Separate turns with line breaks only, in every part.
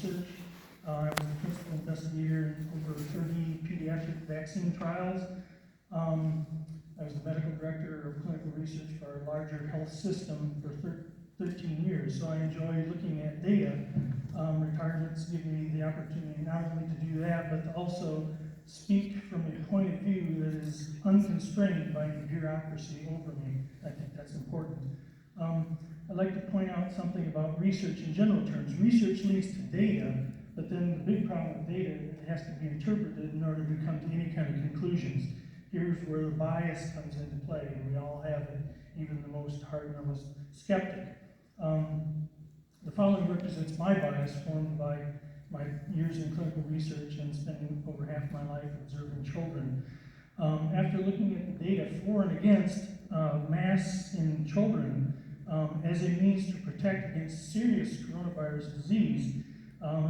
research. I was the principal investigator in over 30 pediatric vaccine trials. I was the medical director of clinical research for our larger health system for 13 years, so I enjoy looking at data. Retirements give me the opportunity not only to do that, but to also speak from a point of view that is unconstrained by the bureaucracy over me. I think that's important. I'd like to point out something about research in general terms. Research leads to data, but then the big problem with data, it has to be interpreted in order to come to any kind of conclusions. Here's where the bias comes into play, and we all have it, even the most hard-nosed skeptic. The following represents my bias formed by my years in clinical research and spending over half my life observing children. After looking at the data for and against masks in children as a means to protect against serious coronavirus disease,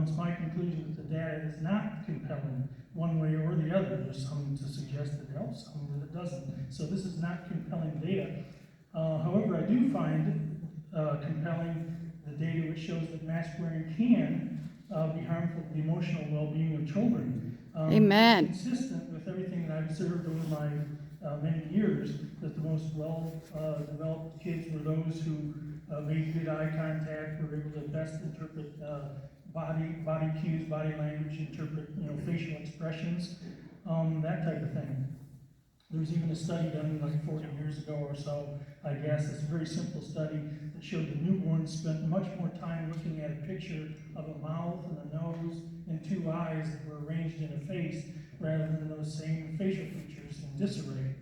it's my conclusion that the data is not compelling one way or the other. There's some to suggest that it helps, some that it doesn't. So this is not compelling data. However, I do find compelling the data which shows that mask wearing can be harmful to the emotional well-being of children.
Amen.
It's consistent with everything that I've observed over my many years, that the most well-developed kids were those who made good eye contact, were able to best interpret body cues, body language, interpret facial expressions, that type of thing. There was even a study done like 40 years ago or so, I guess. It's a very simple study that showed that newborns spent much more time looking at a picture of a mouth and a nose and two eyes that were arranged in a face rather than those same facial features in disarray.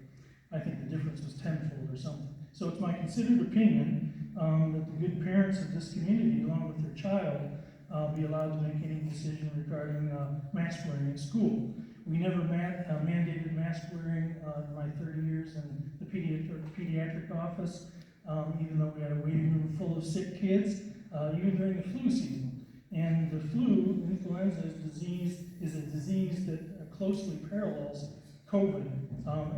I think the difference was tenfold or something. So it's my considered opinion that the good parents of this community, along with their child, be allowed to make any decision regarding mask wearing at school. We never mandated mask wearing in my 30 years in the pediatric office, even though we had a waiting room full of sick kids, even during the flu season. And the flu, influenza is a disease that closely parallels COVID.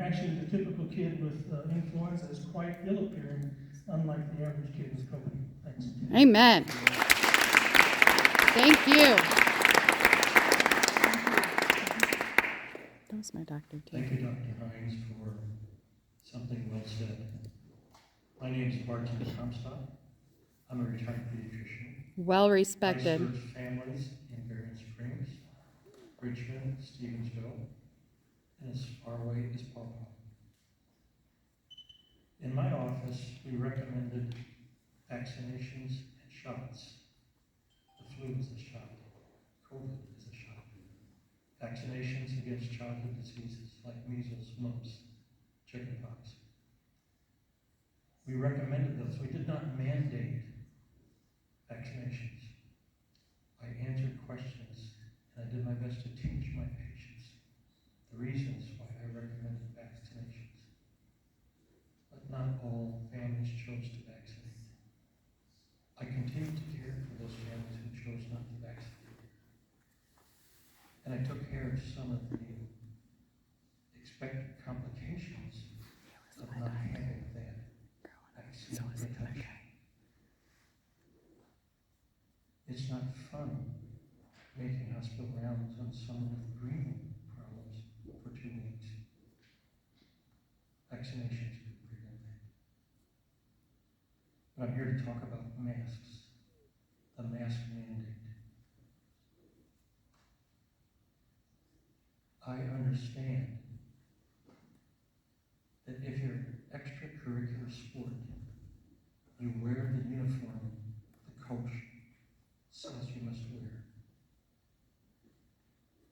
Actually, the typical kid with influenza is quite ill-appearing, unlike the average kid with COVID. Thanks.
Amen. Thank you. That was my doctor, too.
Thank you, Dr. Hines, for something well said. My name is Martin Comstock. I'm a retired pediatrician.
Well
I
respected.
serve families in Berrien Springs, Richmond, Stevensville, and as far away as Paw Paw. In my office, we recommended vaccinations and shots. The flu is a shot. COVID is a shot. Vaccinations against childhood diseases like measles, mumps, chickenpox. We recommended those. We did not mandate vaccinations. I answered questions, and I did my best to teach my patients the reasons why I recommended vaccinations. But not all families chose to vaccinate. I continue to care for those families who chose not to vaccinate. And I took care of some of the expected complications of not having that vaccine protection. It's not fun making hospital rounds on someone with breathing problems for 2 weeks. Vaccinations could prevent that. But I'm here to talk about masks, the mask mandate. I understand that if you're an extracurricular sport, you wear the uniform the coach says you must wear.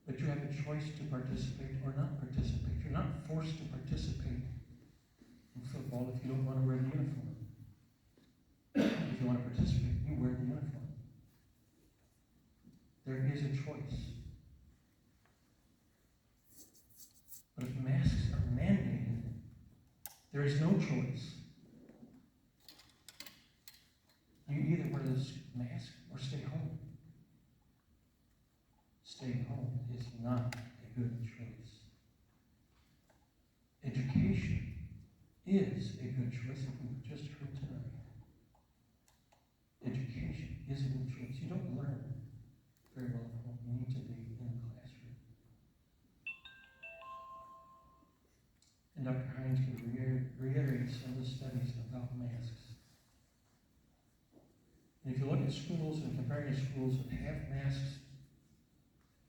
But you have a choice to participate or not participate. You're not forced to participate in football if you don't want to wear the uniform. If you want to participate, you wear the uniform. There is a choice. But if masks are mandated, there is no choice. You either wear this mask or stay home. Staying home is not a good choice. Education is a good choice, and we just heard tonight. Education is a good choice. You don't learn studies about masks. And if you look at schools and comparing to schools that have masks,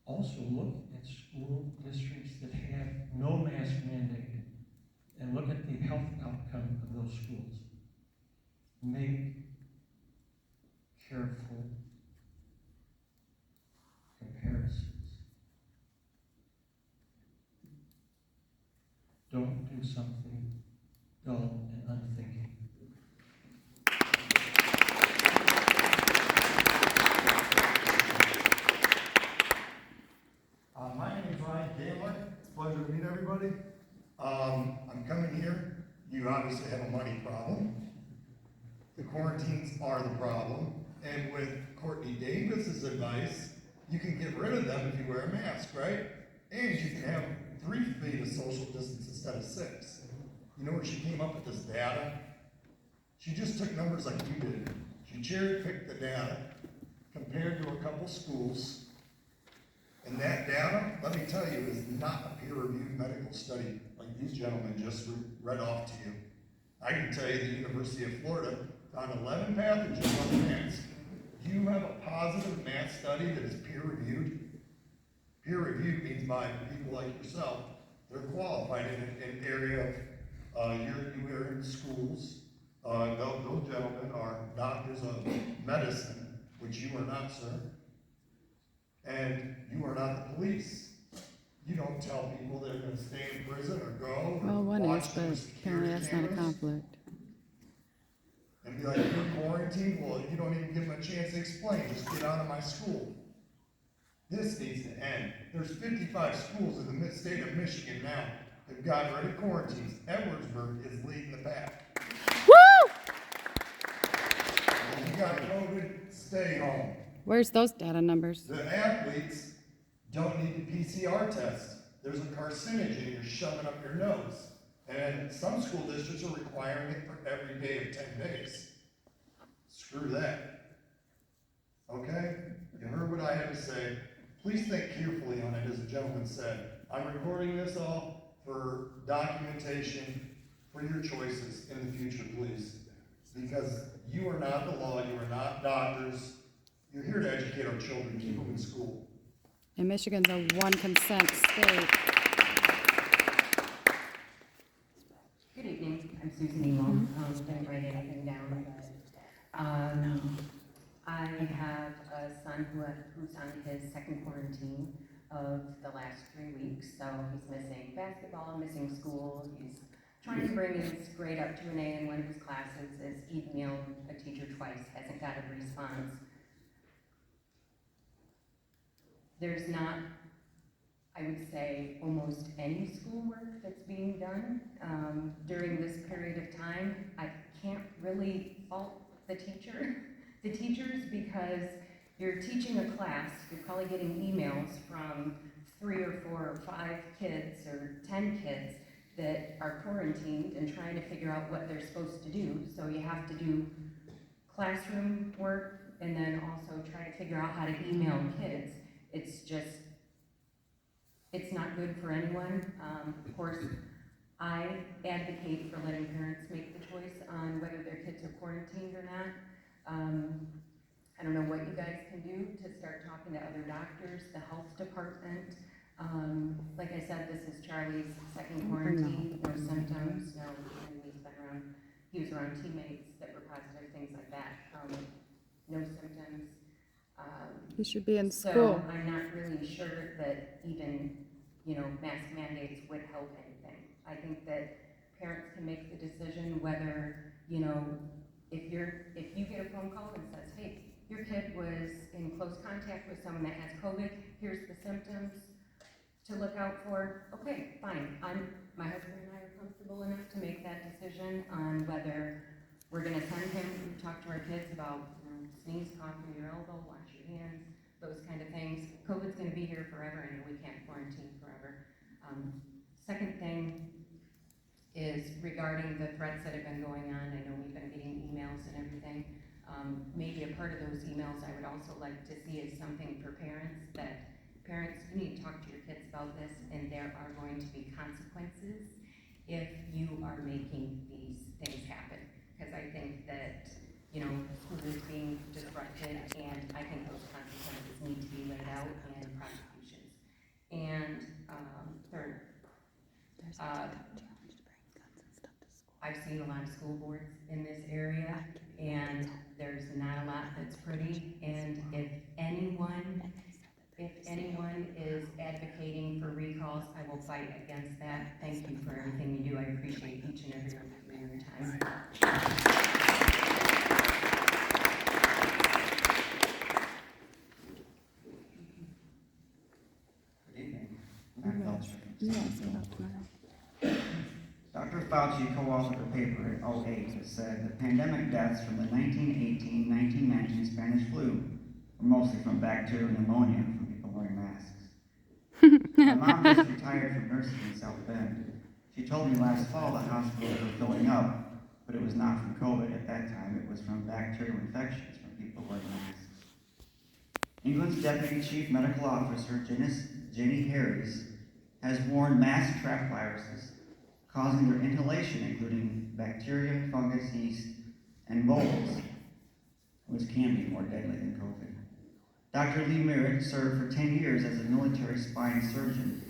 also look at school districts that have no mask mandate and look at the health outcome of those schools. Make careful comparisons. Don't do something dull and unthinking.
My name is Ryan Gambler. Pleasure to meet everybody. I'm coming here. You obviously have a money problem. The quarantines are the problem. And with Courtney Davis's advice, you can get rid of them if you wear a mask, right? And you can have 3 feet of social distance instead of 6. You know where she came up with this data? She just took numbers like you did. She cherry-picked the data, compared to a couple schools, and that data, let me tell you, is not a peer-reviewed medical study like these gentlemen just read off to you. I can tell you the University of Florida found 11 pathogens on the mask. You have a positive mask study that is peer-reviewed. Peer-reviewed means by people like yourself. They're qualified in an area of, you are in schools. Those gentlemen are doctors of medicine, which you are not, sir. And you are not the police. You don't tell people they're going to stay in prison or go. Or
Well, one
watch
is,
them
but
with
apparently
security
that's not a
cameras
conflict.
and be like, you're quarantined. Well, you don't even give them a chance to explain. Just get out of my school. This needs to end. There's 55 schools in the state of Michigan now that got rid of quarantines. Edwardsburg is leading the pack.
Woo!
If you got COVID, stay home.
Where's those data numbers?
The athletes don't need the PCR test. There's a carcinogen you're shoving up your nose. And some school districts are requiring it for every day of 10 days. Screw that. Okay? You heard what I had to say. Please think carefully on it, as the gentleman said. I'm recording this all for documentation for your choices in the future, please. Because you are not the law, you are not doctors. You're here to educate our children, keep them in school.
And Michigan's a one consent state.
Good evening, I'm Susan Emo. Didn't write anything down, but I have a son who's on his second quarantine of the last 3 weeks. So he's missing basketball, missing school. He's trying to bring his grade up to an A in one of his classes. Has emailed a teacher twice, hasn't got a response. There's not, I would say, almost any schoolwork that's being done during this period of time. I can't really fault the teachers, because you're teaching a class, you're probably getting emails from 3 or 4 or 5 kids or 10 kids that are quarantined and trying to figure out what they're supposed to do. So you have to do classroom work and then also try to figure out how to email kids. It's not good for anyone. Of course, I advocate for letting parents make the choice on whether their kids are quarantined or not. I don't know what you guys can do to start talking to other doctors, the health department. Like I said, this is Charlie's second quarantine, no symptoms, no, he was around teammates that were positive, things like that. No symptoms.
He should be in
So
school.
I'm not really sure that even, mask mandates would help anything. I think that parents can make the decision whether, if you get a phone call and says, hey, your kid was in close contact with someone that has COVID, here's the symptoms to look out for. Okay, fine. My husband and I are comfortable enough to make that decision on whether we're gonna send him, we talk to our kids about sneeze, cough in your elbow, wash your hands, those kind of things. COVID's gonna be here forever, and we can't quarantine forever. Second thing is regarding the threats that have been going on. I know we've been getting emails and everything. Maybe a part of those emails I would also like to see is something for parents, that parents, you need to talk to your kids about this, and there are going to be consequences if you are making these things happen. Because I think that, you know, school is being disrupted, and I think those consequences need to be laid out and prosecutions. And, third, I've seen a lot of school boards in this area, and there's not a lot that's pretty, and if anyone is advocating for recalls, I will fight against that. Thank you for everything you do. I appreciate each and every one of you and your time.
Good evening. I'm Belcher.
Yes, yeah.
Dr. Fauci co-authored a paper in '08 that said the pandemic deaths from the 1918-1919 Spanish flu were mostly from bacterial pneumonia from people wearing masks. My mom just retired from nursing in South Bend. She told me last fall the hospitals were filling up, but it was not from COVID at that time. It was from bacterial infections from people wearing masks. England's Deputy Chief Medical Officer, Jenny Harries, has warned mask trap viruses, causing their inhalation, including bacteria, fungus, yeast, and molds, which can be more deadly than COVID. Dr. Lee Merritt served for 10 years as a military spine surgeon.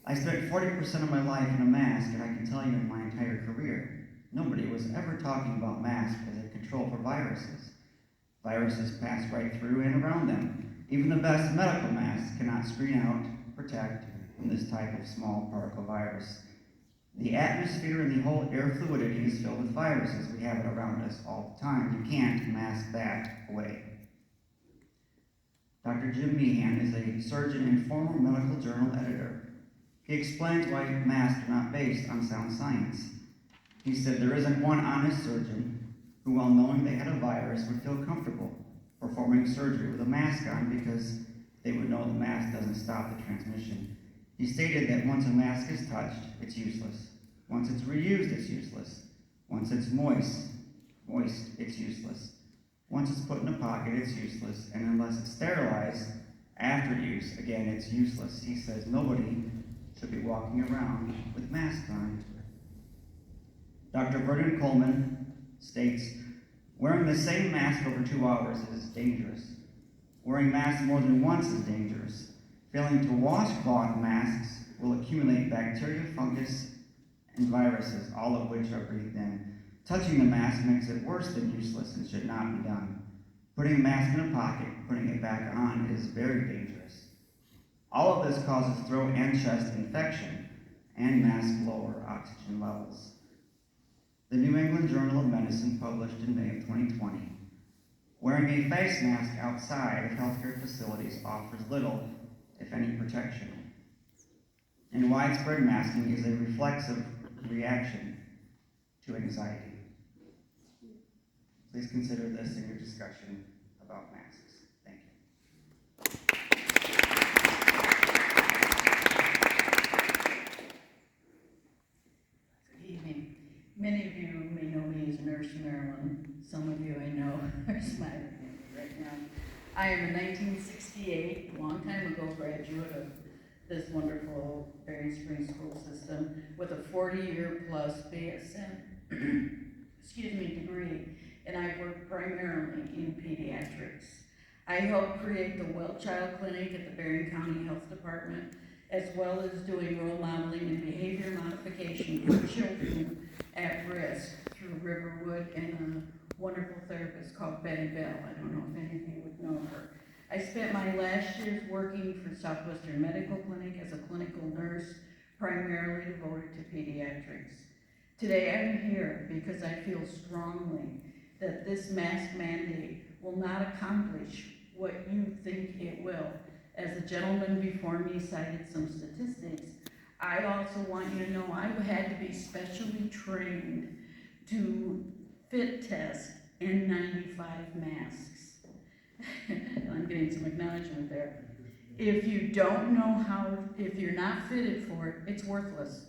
I spent 40% of my life in a mask, and I can tell you in my entire career, nobody was ever talking about masks as a control for viruses. Viruses pass right through and around them. Even the best medical masks cannot screen out, protect from this type of small particle virus. The atmosphere and the whole air fluidity is filled with viruses. We have it around us all the time. You can't mask that away. Dr. Jim Meehan is a surgeon and former medical journal editor. He explains why masks are not based on sound science. He said there isn't one honest surgeon who, while knowing they had a virus, would feel comfortable performing surgery with a mask on because they would know the mask doesn't stop the transmission. He stated that once a mask is touched, it's useless. Once it's reused, it's useless. Once it's moist, it's useless. Once it's put in a pocket, it's useless. And unless it's sterilized after use, again, it's useless. He says nobody should be walking around with masks on. Dr. Vernon Coleman states, wearing the same mask over 2 hours is dangerous. Wearing masks more than once is dangerous. Failing to wash cloth masks will accumulate bacteria, fungus, and viruses, all of which are breathed in. Touching the mask makes it worse than useless and should not be done. Putting a mask in a pocket, putting it back on is very dangerous. All of this causes throat and chest infection, and masks lower oxygen levels. The New England Journal of Medicine published in May of 2020, wearing a face mask outside of healthcare facilities offers little, if any, protection. And widespread masking is a reflexive reaction to anxiety. Please consider this in your discussion about masks. Thank you.
Good evening. Many of you may know me as Nurse Marilyn. Some of you I know are smiling at me right now. I am a 1968, a long time ago, graduate of this wonderful Berrien Springs school system with a 40-year plus BSN degree, and I work primarily in pediatrics. I helped create the Well Child Clinic at the Berrien County Health Department, as well as doing role modeling and behavior modification for children at risk through Riverwood and a wonderful therapist called Betty Bell. I don't know if any of you would know her. I spent my last years working for Southwestern Medical Clinic as a clinical nurse, primarily devoted to pediatrics. Today I'm here because I feel strongly that this mask mandate will not accomplish what you think it will. As the gentleman before me cited some statistics, I also want you to know I had to be specially trained to fit test N95 masks. I'm getting some acknowledgement there. If you don't know how, if you're not fitted for it, it's worthless.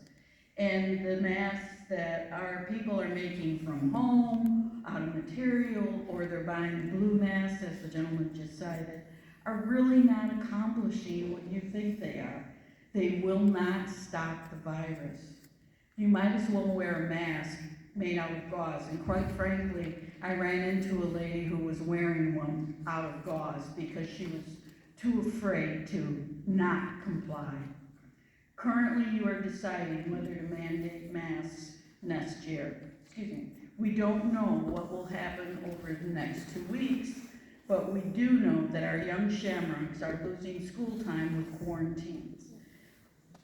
And the masks that our people are making from home, out of material, or they're buying blue masks, as the gentleman just cited, are really not accomplishing what you think they are. They will not stop the virus. You might as well wear a mask made out of gauze. And quite frankly, I ran into a lady who was wearing one out of gauze because she was too afraid to not comply. Currently, you are deciding whether to mandate masks next year. We don't know what will happen over the next 2 weeks, but we do know that our young shamrocks are losing school time with quarantines,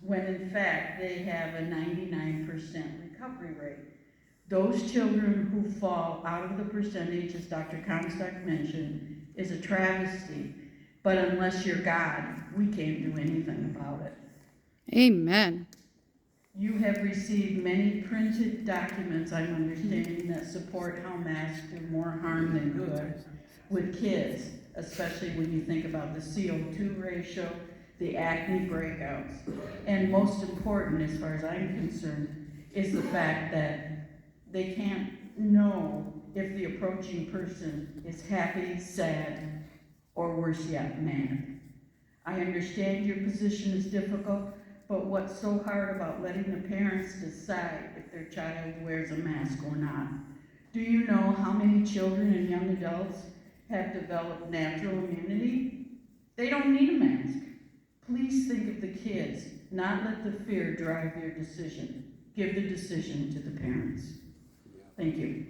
when in fact they have a 99% recovery rate. Those children who fall out of the percentage, as Dr. Comstock mentioned, is a travesty. But unless you're God, we can't do anything about it.
Amen.
You have received many printed documents, I'm understanding, that support how masks do more harm than good with kids, especially when you think about the CO2 ratio, the acne breakouts. And most important, as far as I'm concerned, is the fact that they can't know if the approaching person is happy, sad, or worse yet, mad. I understand your position is difficult, but what's so hard about letting the parents decide if their child wears a mask or not? Do you know how many children and young adults have developed natural immunity? They don't need a mask. Please think of the kids, not let the fear drive your decision. Give the decision to the parents. Thank you.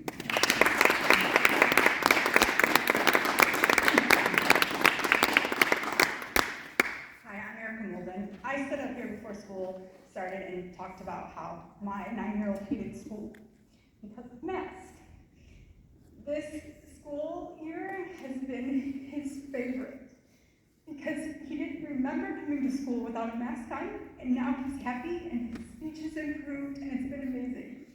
I stood up here before school started and talked about how my 9-year-old hated school because of masks. This school year has been his favorite because he didn't remember coming to school without a mask on, and now he's happy and his speech has improved and it's been amazing.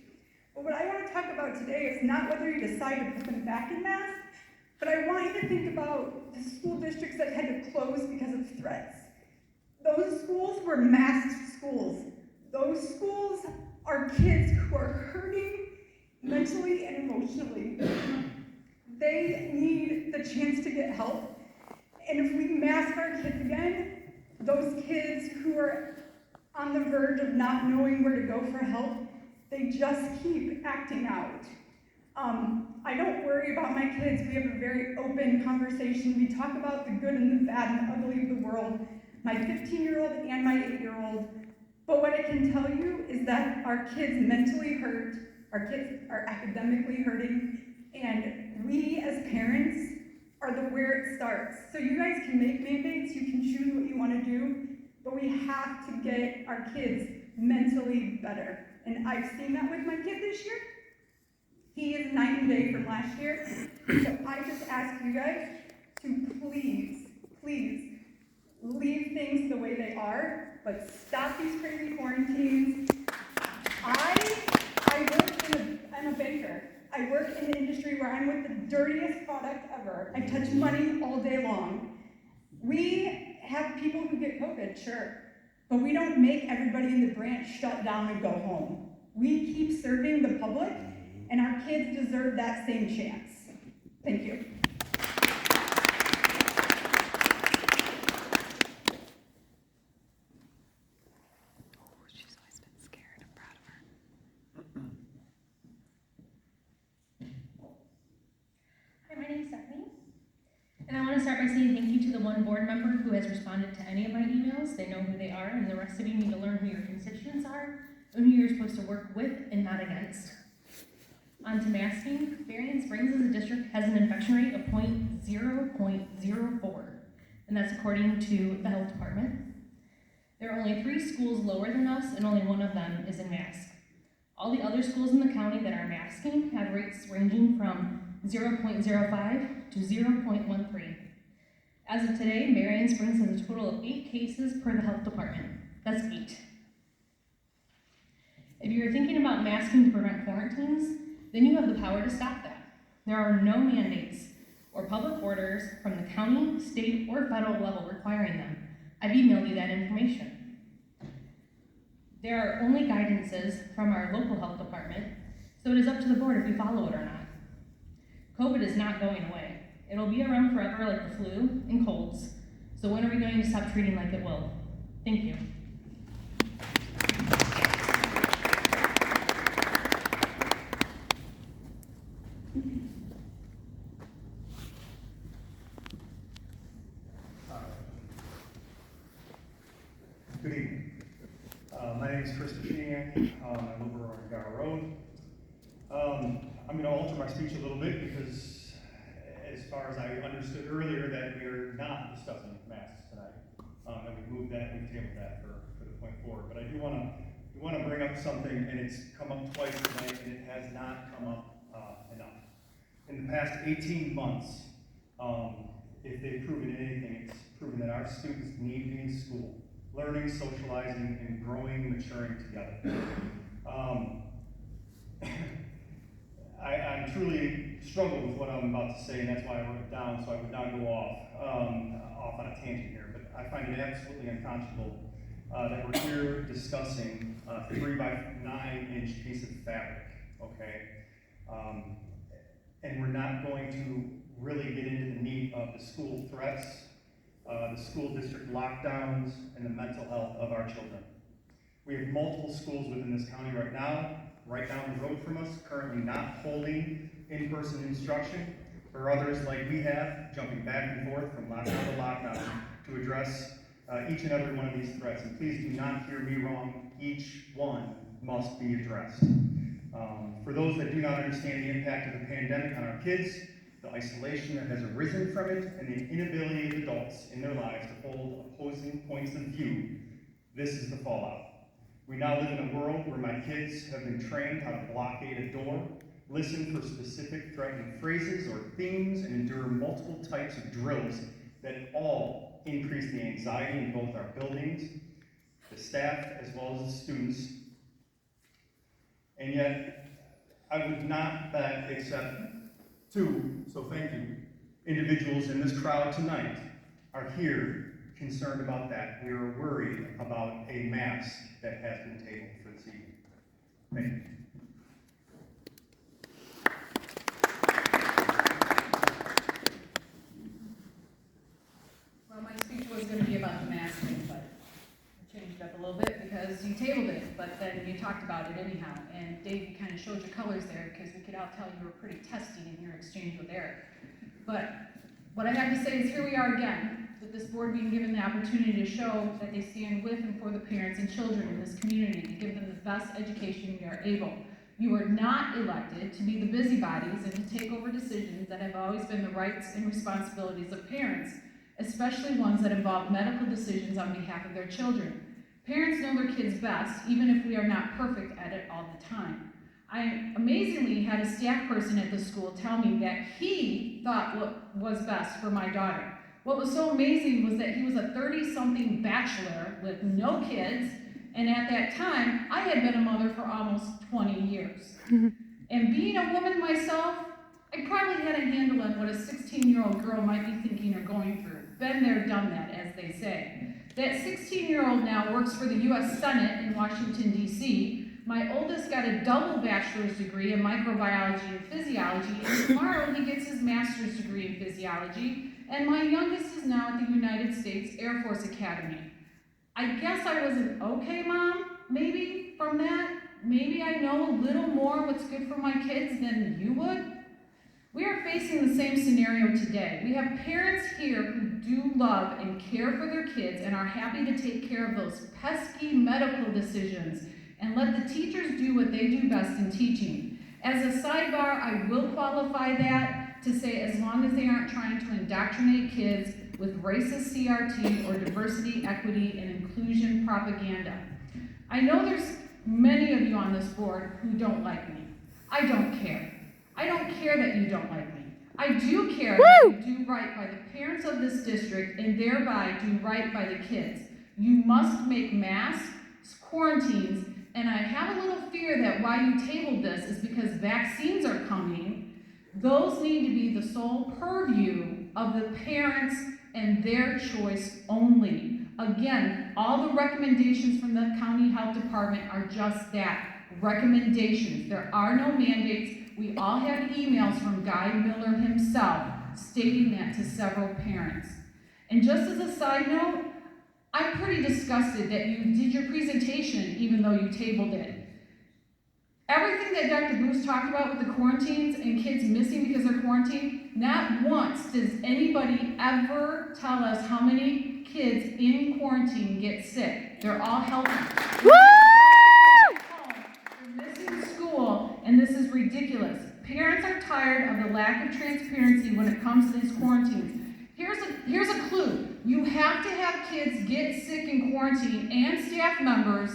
But what I want to talk about today is not whether you decide to put them back in masks, but I want you to think about the school districts that had to close because of threats. Those schools were masked schools. Those schools are kids who are hurting mentally and emotionally. They need the chance to get help. And if we mask our kids again, those kids who are on the verge of not knowing where to go for help, they just keep acting out. I don't worry about my kids. We have a very open conversation. We talk about the good and the bad and the ugly of the world. My 15-year-old and my 8-year-old. But what I can tell you is that our kids mentally hurt, our kids are academically hurting, and we as parents are where it starts. So you guys can make mandates, you can choose what you want to do, but we have to get our kids mentally better. And I've seen that with my kid this year. He is night and day from last year. So I just ask you guys to please, please, leave things the way they are, but stop these crazy quarantines. I work I'm a banker. I work in an industry where I'm with the dirtiest product ever. I touch money all day long. We have people who get COVID, sure, but we don't make everybody in the branch shut down and go home. We keep serving the public, and our kids deserve that same chance. Thank you.
My name is Stephanie, and I want to start by saying thank you to the one board member who has responded to any of my emails. They know who they are, and the rest of you need to learn who your constituents are and who you're supposed to work with and not against. On to masking. Berrien Springs as a district has an infection rate of 0.04, and that's according to the health department. There are only 3 schools lower than us, and only one of them is in mask. All the other schools in the county that are masking have rates ranging from 0.05 to 0.13. As of today, Berrien Springs has a total of 8 cases per the health department. That's 8. If you're thinking about masking to prevent quarantines, then you have the power to stop that. There are no mandates or public orders from the county, state, or federal level requiring them. I've emailed you that information. There are only guidances from our local health department, so it is up to the board if you follow it or not. COVID is not going away. It'll be around forever like the flu and colds. So when are we going to stop treating like it will? Thank you.
Good evening. My name is Chris Sheehan. I live over on Gar Road. I'm going to alter my speech a little bit because, as far as I understood earlier, that we are not discussing masks tonight, and we moved that, we tabled that for the point forward. But I do want to bring up something, and it's come up twice tonight, and it has not come up enough. In the past 18 months, if they've proven anything, it's proven that our students need to be in school, learning, socializing, and growing, maturing together. I truly struggle with what I'm about to say, and that's why I wrote it down, so I would not go off on a tangent here. But I find it absolutely unconscionable that we're here discussing a 3 by 9 inch piece of fabric, okay? And we're not going to really get into the meat of the school threats, the school district lockdowns, and the mental health of our children. We have multiple schools within this county right now, right down the road from us, currently not holding in-person instruction, or others like we have, jumping back and forth from lockdown to lockdown to address each and every one of these threats. And please do not hear me wrong, each one must be addressed. For those that do not understand the impact of the pandemic on our kids, the isolation that has arisen from it, and the inability of adults in their lives to hold opposing points of view, this is the fallout. We now live in a world where my kids have been trained how to blockade a door, listen for specific threatening phrases or themes, and endure multiple types of drills that all increase the anxiety in both our buildings, the staff, as well as the students. And yet, I would not bet except two, so thank you, individuals in this crowd tonight are here concerned about that. We are worried about a mask that has been tabled for this evening. Thank you.
Well, my speech was going to be about the masking, but I changed it up a little bit because you tabled it, but then you talked about it anyhow. And Dave, you kind of showed your colors there because we could all tell you were pretty testy in your exchange with Eric. But what I have to say is here we are again, with this board being given the opportunity to show that they stand with and for the parents and children in this community to give them the best education we are able. You are not elected to be the busybodies and to take over decisions that have always been the rights and responsibilities of parents, especially ones that involve medical decisions on behalf of their children. Parents know their kids best, even if we are not perfect at it all the time. I amazingly had a staff person at the school tell me that he thought what was best for my daughter. What was so amazing was that he was a 30-something bachelor with no kids, and at that time, I had been a mother for almost 20 years. And being a woman myself, I probably had a handle on what a 16-year-old girl might be thinking or going through. Been there, done that, as they say. That 16-year-old now works for the U.S. Senate in Washington, D.C. My oldest got a double bachelor's degree in microbiology and physiology, and tomorrow he gets his master's degree in physiology. And my youngest is now at the United States Air Force Academy. I guess I was an okay mom, maybe, from that. Maybe I know a little more what's good for my kids than you would. We are facing the same scenario today. We have parents here who do love and care for their kids and are happy to take care of those pesky medical decisions and let the teachers do what they do best in teaching. As a sidebar, I will qualify that to say as long as they aren't trying to indoctrinate kids with racist CRT or diversity, equity, and inclusion propaganda. I know there's many of you on this board who don't like me. I don't care. I don't care that you don't like me. I do care that you do right by the parents of this district and thereby do right by the kids. You must make masks, quarantines, and I have a little fear that why you tabled this is because vaccines are coming. Those need to be the sole purview of the parents and their choice only. Again, all the recommendations from the county health department are just that, recommendations. There are no mandates. We all have emails from Guy Miller himself stating that to several parents. And just as a side note, I'm pretty disgusted that you did your presentation even though you tabled it. Everything that Dr. Bruce talked about with the quarantines and kids missing because they're quarantined,
not once does anybody ever tell us how many kids in quarantine get sick. They're all healthy. They're missing school, and this is ridiculous. Parents are tired of the lack of transparency when it comes to these quarantines. Here's a clue. You have to have kids get sick in quarantine and staff members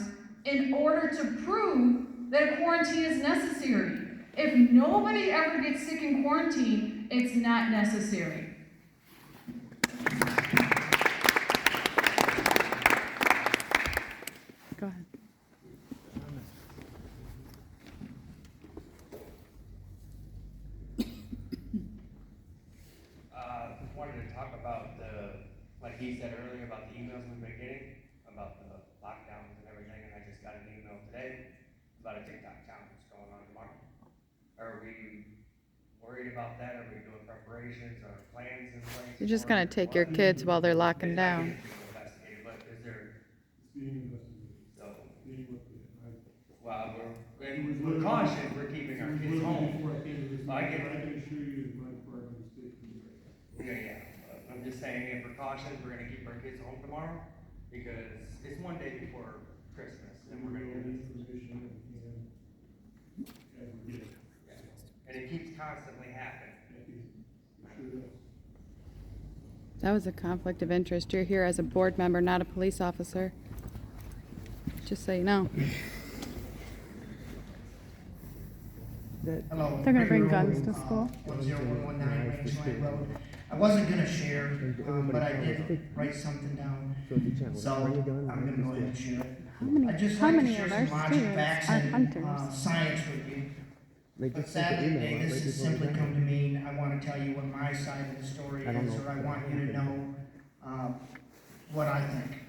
in order to prove that a quarantine is necessary. If nobody ever gets sick in quarantine, it's not necessary.
Go ahead.
Wanted to talk about like he said earlier, about the emails we've been getting about the lockdowns and everything, and I just got an email today about a TikTok challenge going on tomorrow. Are we worried about that? Are we doing preparations or plans in place?
You're just gonna take your kids while they're locking down.
But is there? So, well, we're cautious. We're keeping our kids home. I can assure you that my department is taking it. Yeah. I'm just saying, in precautions, we're gonna keep our kids home tomorrow because it's one day before Christmas, and we're gonna get information and it keeps constantly happening.
That was a conflict of interest. You're here as a board member, not a police officer. Just so you know.
Hello.
They're gonna bring guns to school.
10119 Rangeland Road. I wasn't gonna share, but I did write something down, so I'm gonna go ahead and share it. I'd just
How
like to
many
share
of
some
our
logic,
students
facts,
are
and
hunters?
science with you. But sadly today, this has simply come to mean I want to tell you what my side of the story is, or I want you to know what I think.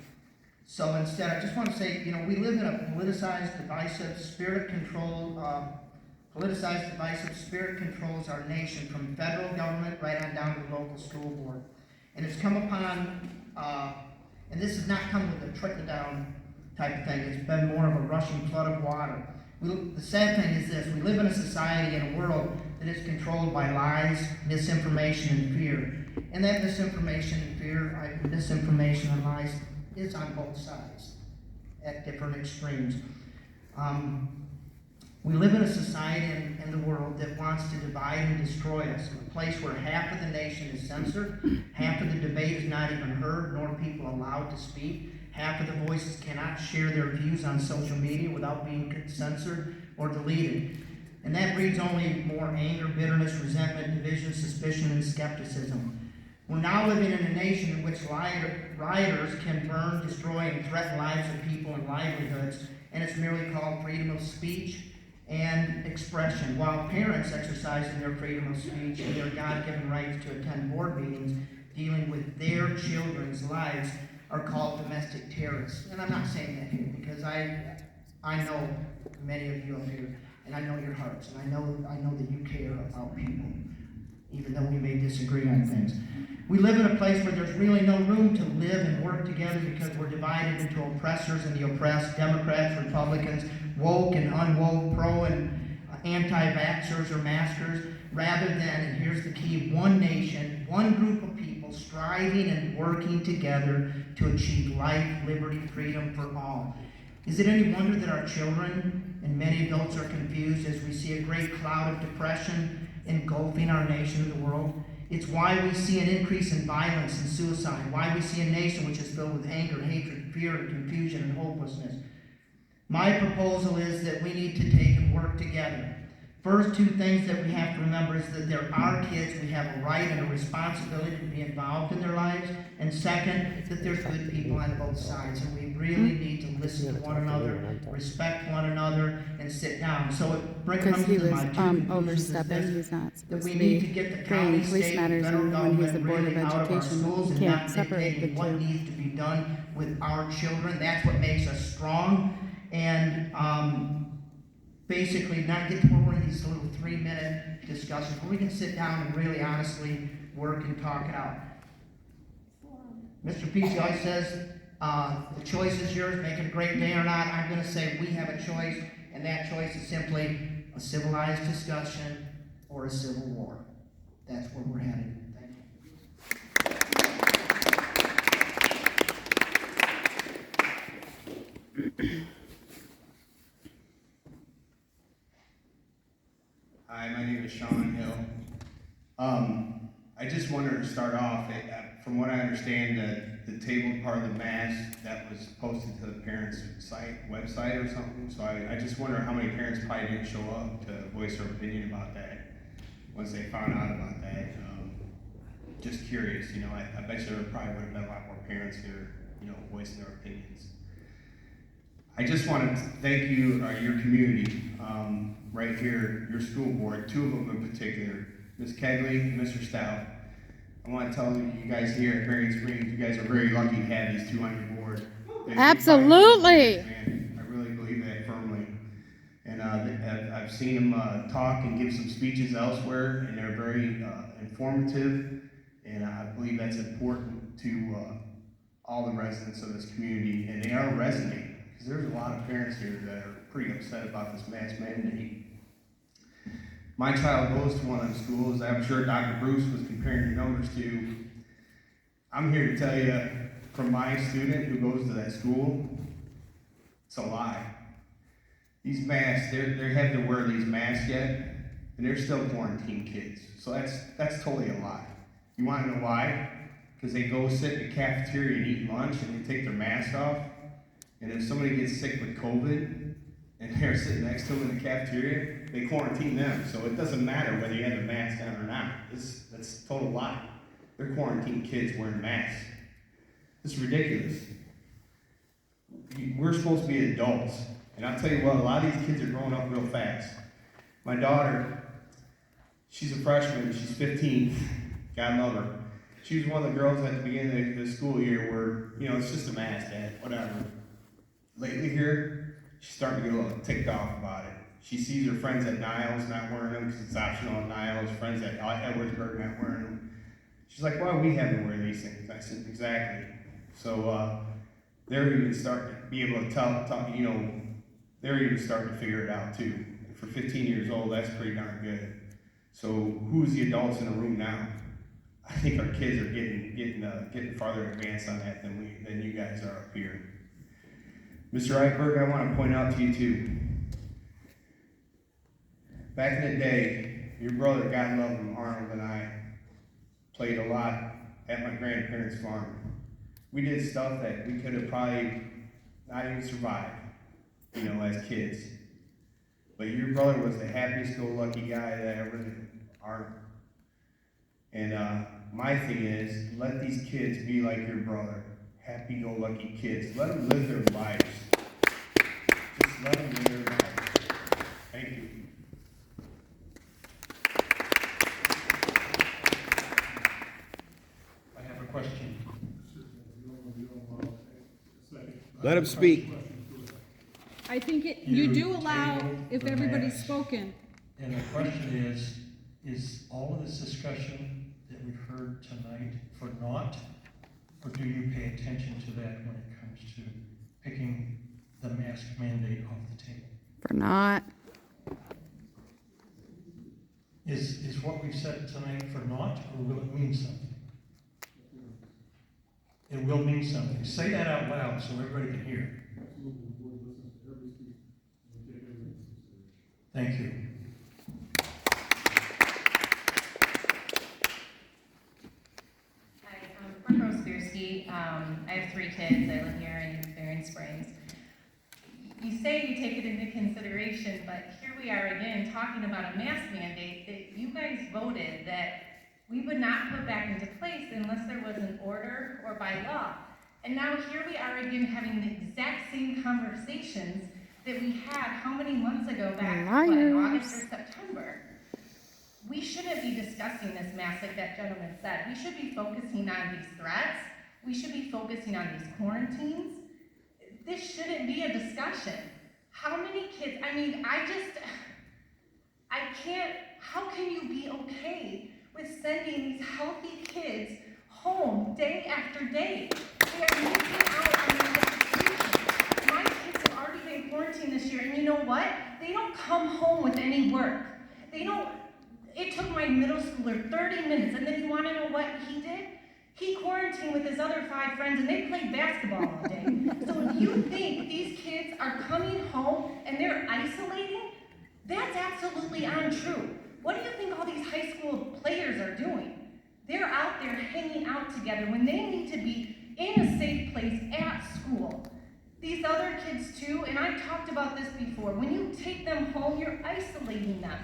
So instead, I just want to say, we live in a politicized, divisive, spirit controls our nation, from federal government right on down to the local school board. And it's come upon, and this has not come with a trickle-down type of thing. It's been more of a rushing flood of water. The sad thing is this: we live in a society and a world that is controlled by lies, misinformation, and fear. And that misinformation and lies is on both sides at different extremes. We live in a society and the world that wants to divide and destroy us, a place where half of the nation is censored, half of the debate is not even heard, nor people allowed to speak. Half of the voices cannot share their views on social media without being censored or deleted. And that breeds only more anger, bitterness, resentment, division, suspicion, and skepticism. We're now living in a nation in which rioters can burn, destroy, and threaten lives of people and livelihoods, and it's merely called freedom of speech and expression, while parents exercising their freedom of speech and their God-given rights to attend board meetings dealing with their children's lives are called domestic terrorists. And I'm not saying that here because I know many of you up here, and I know your hearts, and I know that you care about people, even though we may disagree on things. We live in a place where there's really no room to live and work together because we're divided into oppressors and the oppressed, Democrats, Republicans, woke and unwoke, pro and anti-vaxxers or maskers, rather than, and here's the key, one nation, one group of people striving and working together to achieve life, liberty, freedom for all. Is it any wonder that our children and many adults are confused as we see a great cloud of depression engulfing our nation and the world? It's why we see an increase in violence and suicide, why we see a nation which is filled with anger, hatred, fear, and confusion and hopelessness. My proposal is that we need to take and work together. First, two things that we have to remember is that they're our kids, we have a right and a responsibility to be involved in their lives. And second, that there's good people on both sides, and we really need to listen to one another, respect one another, and sit down. So it
Because
comes
he
to
was
my two conclusions
overstepping.
is
He's not
that
supposed
we
to
need to
be
get the
bringing
county,
police
state,
matters
federal
in when he's the
government
Board of
really out of our
Education.
schools
He
and
can't
not
separate the
dictating what
two.
needs to be done with our children. That's what makes us strong. And basically not get to where we're in these little 3-minute discussions where we can sit down and really honestly work and talk it out. Mr. Pesci always says, the choice is yours, make it a great day or not. I'm going to say we have a choice, and that choice is simply a civilized discussion or a civil war. that's where we're headed. Thank you.
Hi, my name is Sean Hill. I just wanted to start off, from what I understand, the tabled part of the mask that was posted to the parents' website or something. So I just wonder how many parents probably didn't show up to voice their opinion about that once they found out about that. Just curious, you know, I bet you there probably would have been a lot more parents here, you know, voicing their opinions. I just want to thank you, your community, right here, your school board, two of them in particular, Ms. Kegley and Mr. Stout. I want to tell you guys here at Berrien Springs, you guys are very lucky to have these two on your board.
Absolutely.
I really believe that firmly. And I've seen them talk and give some speeches elsewhere, and they're very informative, and I believe that's important to all the residents of this community, and they are resonating, because there's a lot of parents here that are pretty upset about this mask mandate. My child goes to one of the schools I'm sure Dr. Bruce was comparing your numbers to. I'm here to tell you, from my student who goes to that school, it's a lie. These masks, they have to wear these masks yet, and they're still quarantined kids. So that's totally a lie. You want to know why? Because they go sit in the cafeteria and eat lunch, and they take their mask off. And if somebody gets sick with COVID, and they're sitting next to them in the cafeteria, they quarantine them. So it doesn't matter whether you have a mask on or not. That's a total lie. They're quarantined kids wearing masks. It's ridiculous. We're supposed to be adults. And I'll tell you what, a lot of these kids are growing up real fast. My daughter, she's a freshman, she's 15, God love her. She was one of the girls at the beginning of the school year where, you know, it's just a mask, Dad, whatever. Lately here, she's starting to get a little ticked off about it. She sees her friends at Niles not wearing them because it's optional at Niles, friends at Edwardsburg not wearing them. She's like, why do we have to wear these things? I said, exactly. So they're even starting to be able to tell, you know, they're even starting to figure it out too. And for 15 years old, that's pretty darn good. So who's the adults in the room now? I think our kids are getting farther advanced on that than you guys are up here. Mr. Eichberg, I want to point out to you too. Back in the day, your brother, God love him, Arnold, and I played a lot at my grandparents' farm. We did stuff that we could have probably not even survived, you know, as kids. But your brother was the happiest-go-lucky guy that I ever knew, Arnold. And my thing is, let these kids be like your brother, happy-go-lucky kids. Let them live their lives. Just let them live their lives. Thank you.
I have a question.
Let him speak.
I think
You
you do allow
tabled
if
the
everybody's
mask.
spoken.
And the question is all of this discussion that we've heard tonight for naught? Or do you pay attention to that when it comes to picking the mask mandate off the table?
For not.
Is what we've said tonight for naught, or will it mean something? It will mean something. Say that out loud so everybody can hear. Thank you.
Hi, I'm Brooke Rose-Spearsky. I have 3 kids. I live here in Berrien Springs. You say you take it into consideration, but here we are again talking about a mask mandate that you guys voted that we would not put back into place unless there was an order or by law. And now here we are again having the exact same conversations that we had how many months ago back, what, in August or September? We shouldn't be discussing this mask like that gentleman said. We should be focusing on these threats. We should be focusing on these quarantines. This shouldn't be a discussion. How many kids, I mean, I can't, how can you be okay with sending these healthy kids home day after day? They are missing out on their education. My kids have already been quarantined this year, and you know what? They don't come home with any work. It took my middle schooler 30
other 5 friends and they played basketball all day. So if you think these kids are coming home and they're isolating, that's absolutely untrue. What do you think all these high school players are doing? They're out there hanging out together when they need to be in a safe place at school. These other kids too, and I've talked about this before, when you take them home, you're isolating them.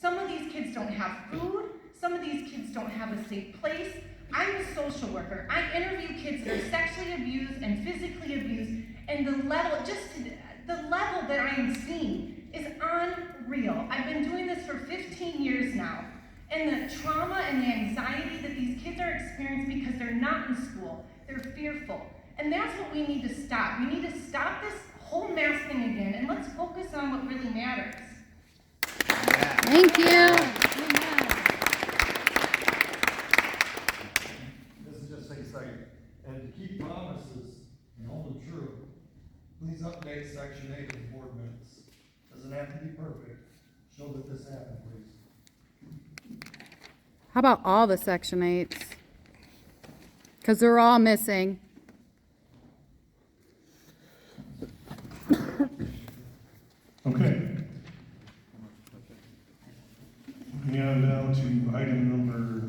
Some of these kids don't have food, some of these kids don't have a safe place. I'm a social worker. I interview kids that are sexually abused and physically abused, and the level that I am seeing is unreal. I've been doing this for 15 years now, and the trauma and the anxiety that these kids are experiencing because they're not in school, they're fearful. And that's what we need to stop. We need to stop this whole mask thing again, and let's focus on what really matters.
Thank you. Amen.
This is just a second. And to keep promises and hold them true, please update Section 8 of the board minutes. Doesn't have to be perfect. Show that this happened, please.
How about all the Section 8s? Because they're all missing.
Okay. Moving on now to item number